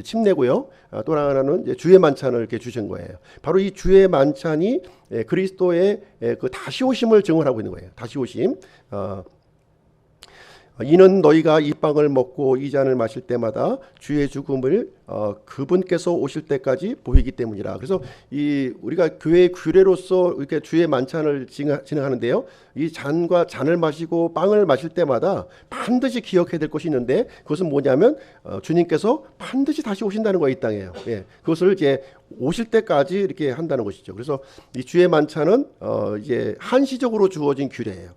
침례고요. 또 하나는 이제 주의 만찬을 이렇게 주신 거예요. 바로 이 주의 만찬이 그리스도의 그 다시 오심을 증언하고 있는 거예요. 다시 오심. 이는 너희가 이 빵을 먹고 이 잔을 마실 때마다 주의 죽음을 그분께서 오실 때까지 보이기 때문이라. 그래서 이 우리가 교회의 규례로서 이렇게 주의 만찬을 진행하는데요. 이 잔과 잔을 마시고 빵을 마실 때마다 반드시 기억해야 될 것이 있는데 그것은 뭐냐면 주님께서 반드시 다시 오신다는 거예요, 이 땅에요. 예, 그것을 이제 오실 때까지 이렇게 한다는 것이죠. 그래서 이 주의 만찬은 이제 한시적으로 주어진 규례예요.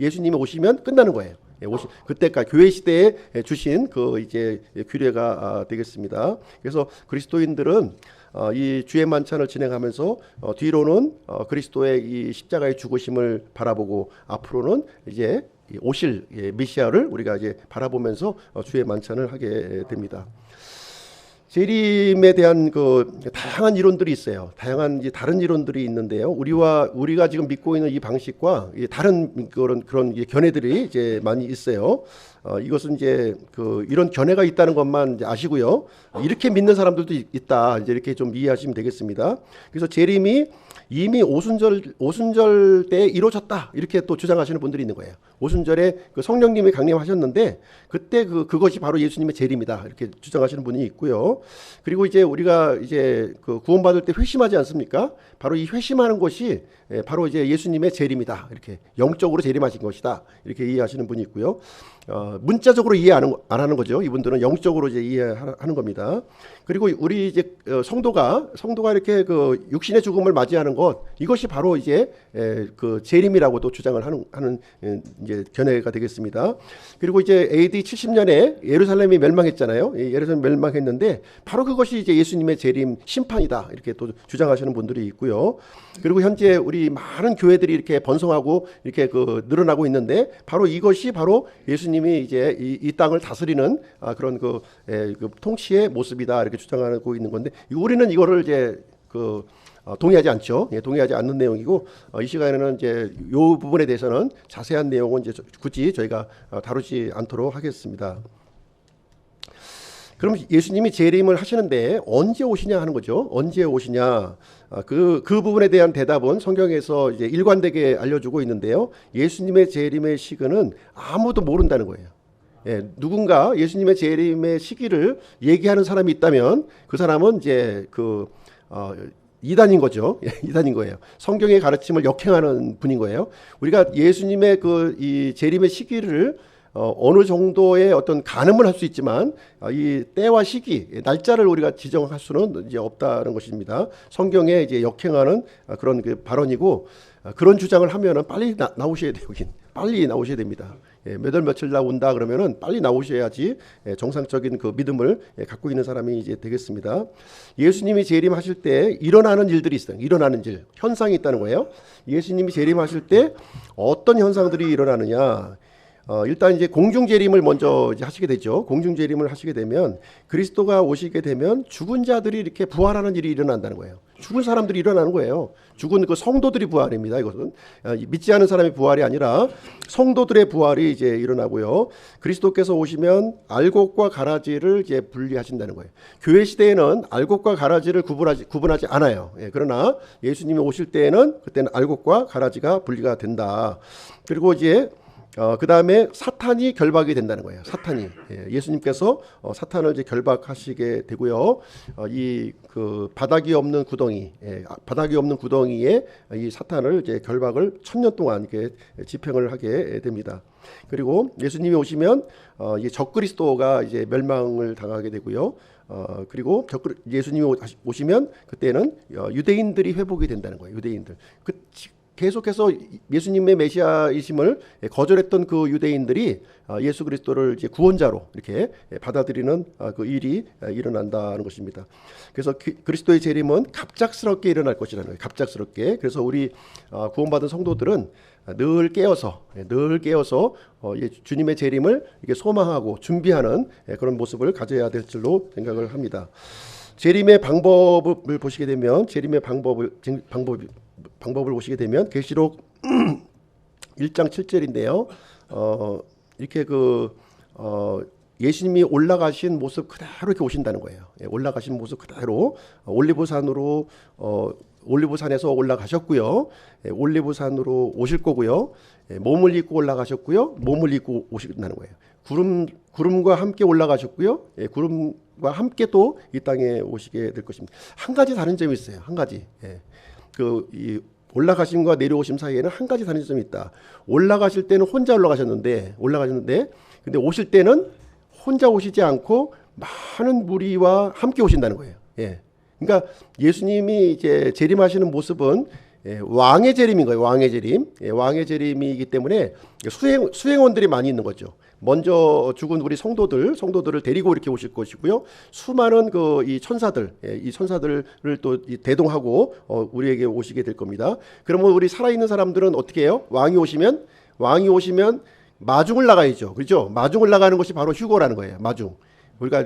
예수님이 오시면 끝나는 거예요. 그때까지 교회 시대에 주신 그 이제 규례가 되겠습니다. 그래서 그리스도인들은 이 주의 만찬을 진행하면서 뒤로는 그리스도의 이 십자가의 죽으심을 바라보고 앞으로는 이제 오실 메시아를 우리가 이제 바라보면서 주의 만찬을 하게 됩니다. 재림에 대한 그 다양한 이론들이 있어요. 다양한 이제 다른 이론들이 있는데요. 우리가 지금 믿고 있는 이 방식과 다른 그런 견해들이 이제 많이 있어요. 이것은 이제 이런 견해가 있다는 것만 이제 아시고요. 이렇게 믿는 사람들도 있다. 이제 이렇게 좀 이해하시면 되겠습니다. 그래서 재림이 이미 오순절 때 이루어졌다 이렇게 또 주장하시는 분들이 있는 거예요. 오순절에 그 성령님이 강림하셨는데 그때 그것이 바로 예수님의 재림이다 이렇게 주장하시는 분이 있고요. 그리고 이제 우리가 이제 그 구원받을 때 회심하지 않습니까? 바로 이 회심하는 것이 바로 이제 예수님의 재림이다 이렇게 영적으로 재림하신 것이다 이렇게 이해하시는 분이 있고요. 문자적으로 이해 안 하는 거죠. 이분들은 영적으로 이제 이해하는 겁니다. 그리고 우리 이제 성도가 이렇게 그 육신의 죽음을 맞이하는 것 이것이 바로 이제 그 재림이라고도 주장을 하는 이제 견해가 되겠습니다. 그리고 이제 AD 70년에 예루살렘이 멸망했잖아요. 예루살렘 멸망했는데 바로 그것이 이제 예수님의 재림 심판이다 이렇게 또 주장하시는 분들이 있고요. 그리고 현재 우리 많은 교회들이 이렇게 번성하고 이렇게 늘어나고 있는데 바로 이것이 바로 예수님이 이제 이 땅을 다스리는 그런 그 통치의 모습이다 이렇게 주장하고 있는 건데 우리는 이거를 이제 동의하지 않죠. 동의하지 않는 내용이고 이 시간에는 이제 이 부분에 대해서는 자세한 내용은 이제 굳이 저희가 다루지 않도록 하겠습니다. 그럼 예수님이 재림을 하시는데 언제 오시냐 하는 거죠. 언제 오시냐? 그 부분에 대한 대답은 성경에서 이제 일관되게 알려주고 있는데요. 예수님의 재림의 시기는 아무도 모른다는 거예요. 누군가 예수님의 재림의 시기를 얘기하는 사람이 있다면 그 사람은 이제 이단인 거죠. 이단인 거예요. 성경의 가르침을 역행하는 분인 거예요. 우리가 예수님의 이 재림의 시기를 어느 정도의 어떤 가늠을 할 수 있지만 이 때와 시기, 날짜를 우리가 지정할 수는 이제 없다는 것입니다. 성경에 이제 역행하는 그런 발언이고 그런 주장을 하면은 빨리 나오셔야 돼요. 빨리 나오셔야 됩니다. 몇 월 며칠 나온다 그러면은 빨리 나오셔야지 정상적인 그 믿음을 갖고 있는 사람이 이제 되겠습니다. 예수님이 재림하실 때 일어나는 일들이 있어요. 일어나는 일, 현상이 있다는 거예요. 예수님이 재림하실 때 어떤 현상들이 일어나느냐? 일단 이제 공중 재림을 먼저 이제 하시게 되죠. 공중 재림을 하시게 되면 그리스도가 오시게 되면 죽은 자들이 이렇게 부활하는 일이 일어난다는 거예요. 죽은 사람들이 일어나는 거예요. 죽은 그 성도들이 부활입니다. 이것은 믿지 않은 사람의 부활이 아니라 성도들의 부활이 이제 일어나고요. 그리스도께서 오시면 알곡과 가라지를 이제 분리하신다는 거예요. 교회 시대에는 알곡과 가라지를 구분하지 않아요. 그러나 예수님이 오실 때에는 그때는 알곡과 가라지가 분리가 된다. 그리고 이제 그 다음에 사탄이 결박이 된다는 거예요. 사탄이 예수님께서 사탄을 이제 결박하시게 되고요. 이 바닥이 없는 구덩이에 이 사탄을 이제 결박을 1000년 동안 이렇게 집행을 하게 됩니다. 그리고 예수님이 오시면 이 적그리스도가 이제 멸망을 당하게 되고요. 그리고 예수님이 오시면 그때는 유대인들이 회복이 된다는 거예요. 유대인들. 계속해서 예수님의 메시아이심을 거절했던 그 유대인들이 예수 그리스도를 이제 구원자로 이렇게 받아들이는 그 일이 일어난다는 것입니다. 그래서 그리스도의 재림은 갑작스럽게 일어날 것이라는 거예요. 갑작스럽게. 그래서 우리 구원받은 성도들은 늘 깨어서 주님의 재림을 이렇게 소망하고 준비하는 그런 모습을 가져야 될 줄로 생각을 합니다. 재림의 방법을 보시게 되면 방법을 보시게 되면 계시록 1장 7절인데요. 이렇게 예수님이 올라가신 모습 그대로 이렇게 오신다는 거예요. 예, 올라가신 모습 그대로 올리브산에서 올라가셨고요. 예, 올리브산으로 오실 거고요. 예, 몸을 입고 올라가셨고요. 몸을 입고 오신다는 거예요. 구름과 함께 올라가셨고요. 예, 구름과 함께 또 이 땅에 오시게 될 것입니다. 한 가지 다른 점이 있어요. 한 가지. 예. 이 올라가심과 내려오심 사이에는 한 가지 다른 점이 있다. 올라가실 때는 혼자 올라가셨는데 근데 오실 때는 혼자 오시지 않고 많은 무리와 함께 오신다는 거예요. 예. 그러니까 예수님이 이제 재림하시는 모습은 왕의 재림인 거예요. 왕의 재림. 왕의 재림이기 때문에 수행원들이 많이 있는 거죠. 먼저 죽은 우리 성도들을 데리고 이렇게 오실 것이고요. 수많은 이 천사들, 이 천사들을 또 대동하고 우리에게 오시게 될 겁니다. 그러면 우리 살아있는 사람들은 어떻게 해요? 왕이 오시면 마중을 나가야죠. 그렇죠? 마중을 나가는 것이 바로 휴거라는 거예요. 마중. 우리가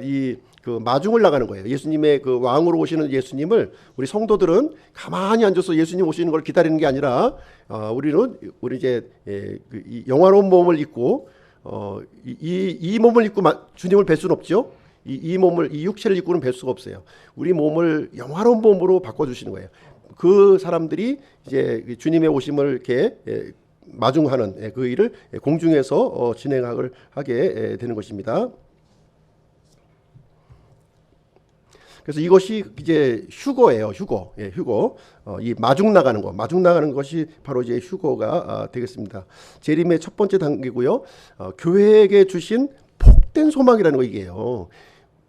마중을 나가는 거예요. 예수님의 왕으로 오시는 예수님을 우리 성도들은 가만히 앉아서 예수님 오시는 걸 기다리는 게 아니라 우리 이제 이 영화로운 몸을 입고 이 몸을 입고 주님을 뵐 수는 없죠. 이 육체를 입고는 뵐 수가 없어요. 우리 몸을 영화로운 몸으로 바꿔주시는 거예요. 그 사람들이 이제 주님의 오심을 이렇게 마중하는 그 일을 공중에서 진행하게 되는 것입니다. 그래서 이것이 이제 휴거예요. 휴거. 이 마중 나가는 것이 바로 이제 휴거가 되겠습니다. 재림의 첫 번째 단계고요. 교회에게 주신 복된 소망이라는 거 이게요.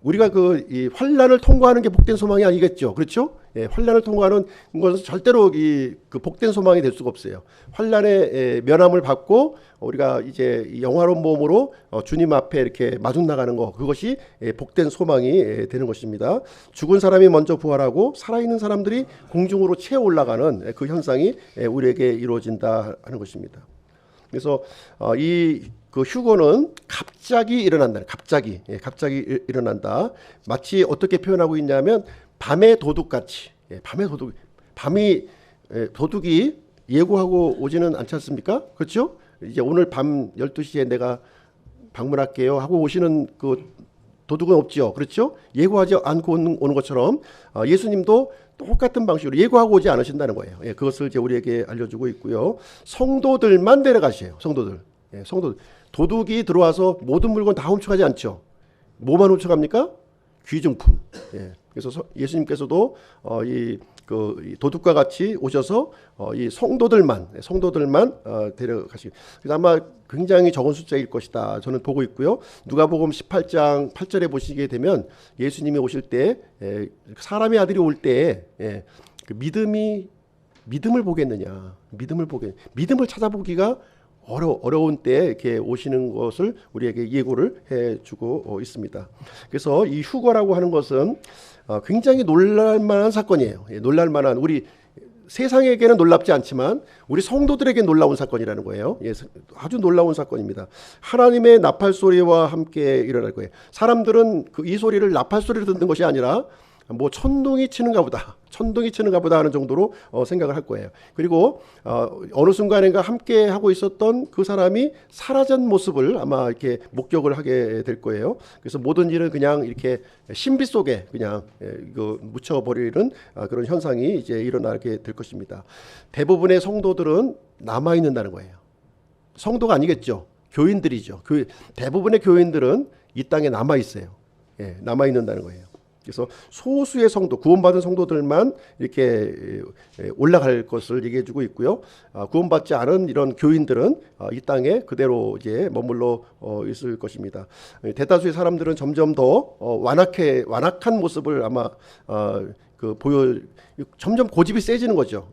우리가 이 환란을 통과하는 게 복된 소망이 아니겠죠. 그렇죠? 예, 환란을 통과하는 것은 절대로 그 복된 소망이 될 수가 없어요. 환란의 면함을 받고 우리가 이제 영화로운 몸으로 주님 앞에 이렇게 마중 나가는 거, 그것이 복된 소망이 되는 것입니다. 죽은 사람이 먼저 부활하고 살아있는 사람들이 공중으로 채워 올라가는 그 현상이 우리에게 이루어진다 하는 것입니다. 그래서 그 휴거는 갑자기 일어난다. 갑자기 일어난다. 마치 어떻게 표현하고 있냐면 밤의 도둑같이. 도둑이 예고하고 오지는 않지 않습니까? 그렇죠? 이제 오늘 밤 12시에 내가 방문할게요 하고 오시는 그 도둑은 없죠. 그렇죠? 예고하지 않고 오는 것처럼 예수님도 똑같은 방식으로 예고하고 오지 않으신다는 거예요. 예, 그것을 이제 우리에게 알려주고 있고요. 성도들만 데려가세요. 성도들. 도둑이 들어와서 모든 물건 다 훔쳐가지 않죠. 뭐만 훔쳐갑니까? 귀중품. 예. 그래서 예수님께서도 이 도둑과 같이 오셔서 이 성도들만 데려가시고, 그래서 아마 굉장히 적은 숫자일 것이다 저는 보고 있고요. 누가복음 18장 8절에 보시게 되면 예수님이 오실 때 사람의 아들이 올 때 그 믿음을 보겠느냐, 믿음을 찾아보기가 어려운 때 이렇게 오시는 것을 우리에게 예고를 해주고 있습니다. 그래서 이 휴거라고 하는 것은 굉장히 놀랄만한 사건이에요. 놀랄만한, 우리 세상에게는 놀랍지 않지만 우리 성도들에게 놀라운 사건이라는 거예요. 아주 놀라운 사건입니다. 하나님의 나팔 소리와 함께 일어날 거예요. 사람들은 이 소리를 나팔 소리를 듣는 것이 아니라 뭐 천둥이 치는가 보다 하는 정도로 생각을 할 거예요. 그리고 어느 순간인가 함께 하고 있었던 그 사람이 사라진 모습을 아마 이렇게 목격을 하게 될 거예요. 그래서 모든 일은 그냥 이렇게 신비 속에 그냥 묻혀버리는 그런 현상이 이제 일어나게 될 것입니다. 대부분의 성도들은 남아 있는다는 거예요. 성도가 아니겠죠. 교인들이죠. 대부분의 교인들은 이 땅에 남아 있어요. 남아 있는다는 거예요. 그래서 소수의 성도, 구원받은 성도들만 이렇게 올라갈 것을 얘기해주고 있고요. 구원받지 않은 이런 교인들은 이 땅에 그대로 이제 머물러 있을 것입니다. 대다수의 사람들은 점점 더 완악한 모습을 아마 점점 고집이 세지는 거죠.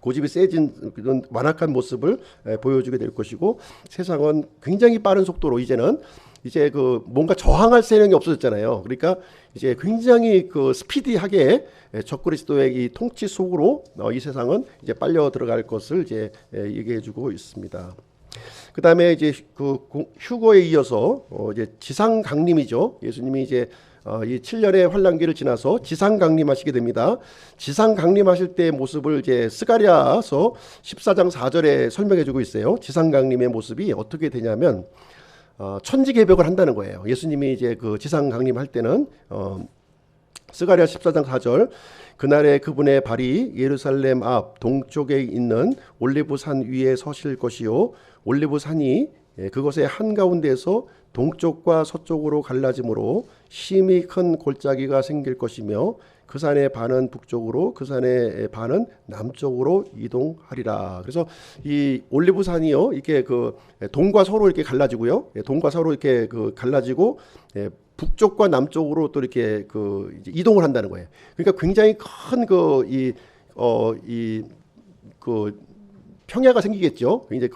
고집이 세진 그런 완악한 모습을 보여주게 될 것이고, 세상은 굉장히 빠른 속도로 이제 뭔가 저항할 세력이 없어졌잖아요. 그러니까 이제 굉장히 스피디하게 적그리스도의 이 통치 속으로 이 세상은 이제 빨려 들어갈 것을 이제 얘기해주고 있습니다. 그 다음에 이제 휴거에 이어서 이제 지상 강림이죠. 예수님이 이제 이 7년의 환란기를 지나서 지상 강림하시게 됩니다. 지상 강림하실 때의 모습을 이제 스가랴서 14장 4절에 설명해주고 있어요. 지상 강림의 모습이 어떻게 되냐면 천지개벽을 한다는 거예요. 예수님이 이제 그 지상 강림할 때는 스가랴 14장 4절 그날에 그분의 발이 예루살렘 앞 동쪽에 있는 올리브산 위에 서실 것이요 올리브산이 그것의 한가운데에서 동쪽과 서쪽으로 갈라짐으로 심히 큰 골짜기가 생길 것이며 그 산의 반은 북쪽으로 그 산의 반은 남쪽으로 이동하리라. 그래서 이 올리브산이요 이렇게 그 동과 서로 이렇게 갈라지고요. 동과 서로 이렇게 그 갈라지고 북쪽과 남쪽으로 또 이렇게 그 이제 이동을 한다는 거예요. 그러니까 굉장히 큰 그 평야가 생기겠죠. 굉장히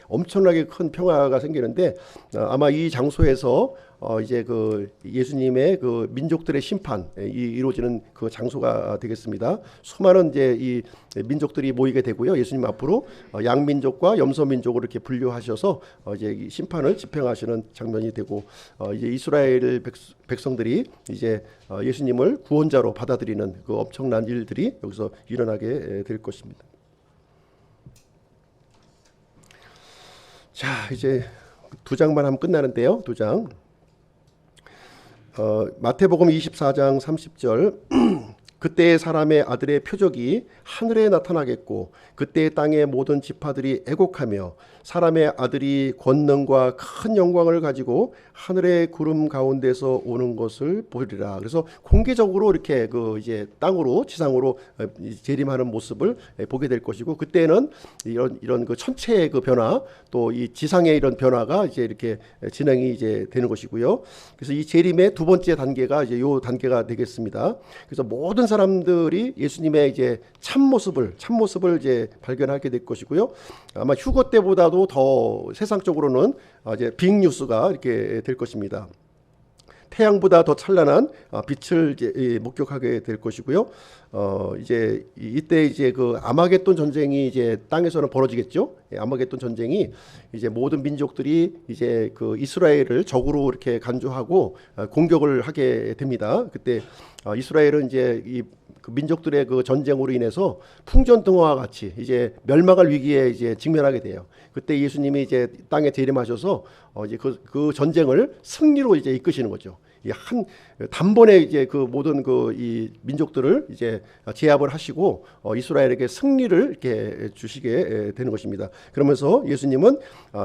엄청나게 큰 평야가 생기는데 아마 이 장소에서 이제 그 예수님의 그 민족들의 심판이 이루어지는 그 장소가 되겠습니다. 수많은 이제 이 민족들이 모이게 되고요. 예수님 앞으로 양민족과 염소민족으로 이렇게 분류하셔서 이제 이 심판을 집행하시는 장면이 되고 이제 이스라엘 백성들이 이제 예수님을 구원자로 받아들이는 그 엄청난 일들이 여기서 일어나게 될 것입니다. 자, 이제 두 장만 하면 끝나는데요. 두 장. 마태복음 24장 30절 그때의 사람의 아들의 표적이 하늘에 나타나겠고 그때의 땅의 모든 지파들이 애곡하며 사람의 아들이 권능과 큰 영광을 가지고 하늘의 구름 가운데서 오는 것을 보리라. 그래서 공개적으로 이렇게 그 이제 땅으로 지상으로 재림하는 모습을 보게 될 것이고 그때는 이런 그 천체의 그 변화 또 이 지상의 이런 변화가 이제 이렇게 진행이 이제 되는 것이고요. 그래서 이 재림의 두 번째 단계가 이제 요 단계가 되겠습니다. 그래서 모든 사람들이 예수님의 이제 참모습을 이제 발견하게 될 것이고요. 아마 휴거 때보다도 더 세상적으로는 이제 빅뉴스가 이렇게 될 것입니다. 태양보다 더 찬란한 빛을 이제 목격하게 될 것이고요. 이제 이때 이제 그 아마겟돈 전쟁이 이제 땅에서는 벌어지겠죠. 아마겟돈 전쟁이 이제 모든 민족들이 이제 그 이스라엘을 적으로 이렇게 간주하고 공격을 하게 됩니다. 그때 이스라엘은 이제 그 민족들의 그 전쟁으로 인해서 풍전등화와 같이 이제 멸망할 위기에 이제 직면하게 돼요. 그때 예수님이 이제 땅에 재림하셔서 이제 그 전쟁을 승리로 이제 이끄시는 거죠. 한 단번에 이제 그 모든 그 이 민족들을 이제 제압을 하시고 이스라엘에게 승리를 이렇게 주시게 되는 것입니다. 그러면서 예수님은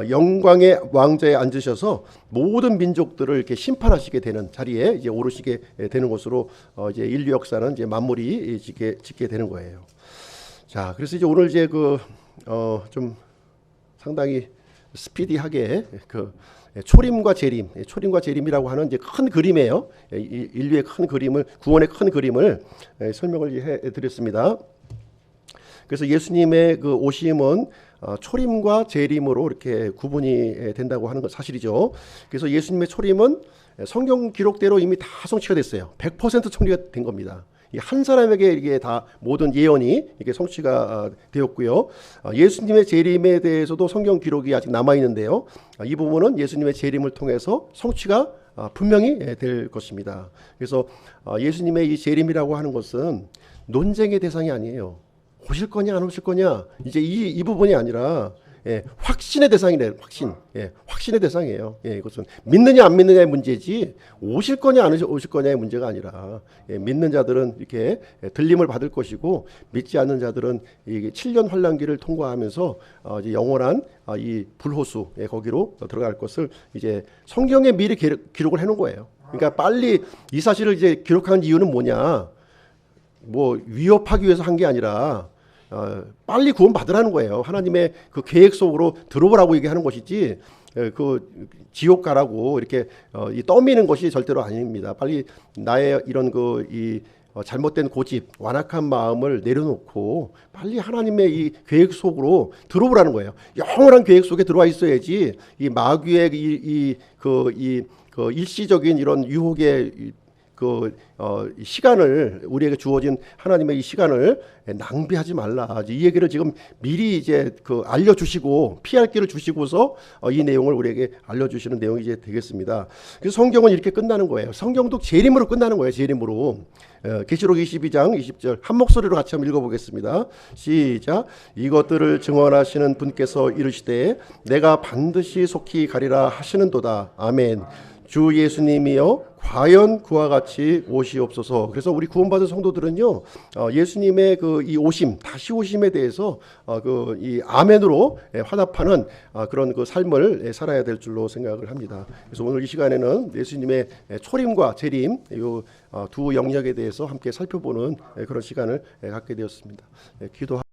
영광의 왕좌에 앉으셔서 모든 민족들을 이렇게 심판하시게 되는 자리에 이제 오르시게 되는 것으로 이제 인류 역사는 이제 마무리 짓게 되는 거예요. 자, 그래서 이제 오늘 이제 그 좀 상당히 스피디하게 그 초림과 재림이라고 하는 이제 큰 그림이에요. 인류의 큰 그림을 구원의 큰 그림을 설명을 해드렸습니다. 그래서 예수님의 그 오심은 초림과 재림으로 이렇게 구분이 된다고 하는 것 사실이죠. 그래서 예수님의 초림은 성경 기록대로 이미 다 성취가 됐어요. 100% 성취가 된 겁니다. 한 사람에게 이게 다 모든 예언이 이게 성취가 되었고요. 예수님의 재림에 대해서도 성경 기록이 아직 남아 있는데요. 이 부분은 예수님의 재림을 통해서 성취가 분명히 될 것입니다. 그래서 예수님의 이 재림이라고 하는 것은 논쟁의 대상이 아니에요. 오실 거냐 안 오실 거냐 이제 이 부분이 아니라 확신의 대상이래요. 확신의 대상이에요. 이것은 믿느냐 안 믿느냐의 문제지 오실 거냐 안 오실 거냐의 문제가 아니라 믿는 자들은 이렇게 들림을 받을 것이고 믿지 않는 자들은 이 7년 환란기를 통과하면서 이제 영원한 이 불호수 거기로 들어갈 것을 이제 성경에 미리 기록을 해놓은 거예요. 그러니까 빨리 이 사실을 이제 기록한 이유는 뭐냐? 뭐 위협하기 위해서 한 게 아니라 빨리 구원 받으라는 거예요. 하나님의 그 계획 속으로 들어오라고 얘기하는 것이지 그 지옥 가라고 이렇게 떠미는 것이 절대로 아닙니다. 빨리 나의 이런 이 잘못된 고집, 완악한 마음을 내려놓고 빨리 하나님의 이 계획 속으로 들어오라는 거예요. 영원한 계획 속에 들어와 있어야지 이 마귀의 그 일시적인 이런 유혹에 이 시간을 우리에게 주어진 하나님의 이 시간을 낭비하지 말라. 이 얘기를 지금 미리 이제 알려주시고 피할 길을 주시고서 이 내용을 우리에게 알려주시는 내용이 이제 되겠습니다. 그래서 성경은 이렇게 끝나는 거예요. 성경도 재림으로 끝나는 거예요. 재림으로. 계시록 22장 20절 한 목소리로 같이 한번 읽어보겠습니다. 시작. 이것들을 증언하시는 분께서 이르시되 내가 반드시 속히 가리라 하시는도다. 아멘. 주 예수님이여 과연 그와 같이 오시옵소서. 그래서 우리 구원받은 성도들은요, 예수님의 이 오심, 다시 오심에 대해서 이 아멘으로 화답하는 그런 삶을 살아야 될 줄로 생각을 합니다. 그래서 오늘 이 시간에는 예수님의 초림과 재림 이 두 영역에 대해서 함께 살펴보는 그런 시간을 갖게 되었습니다. 기도.